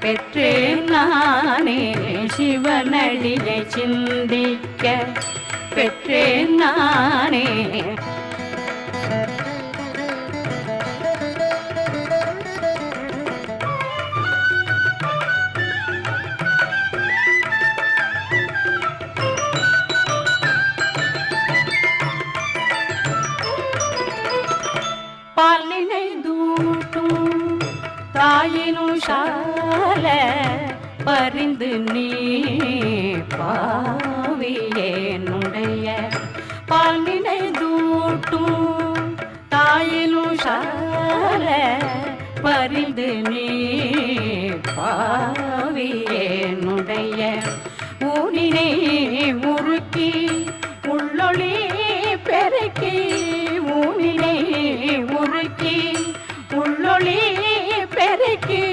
பெற்றேன் நானே சிவனடியை சிந்திக்க பெற்றேன் நானே. பாலினை தூட்டும் தாயினும் சால பரிந்து நீ பாவியேனுடைய பாலினை தூட்டும் தாயினும் சால பரிந்து நீ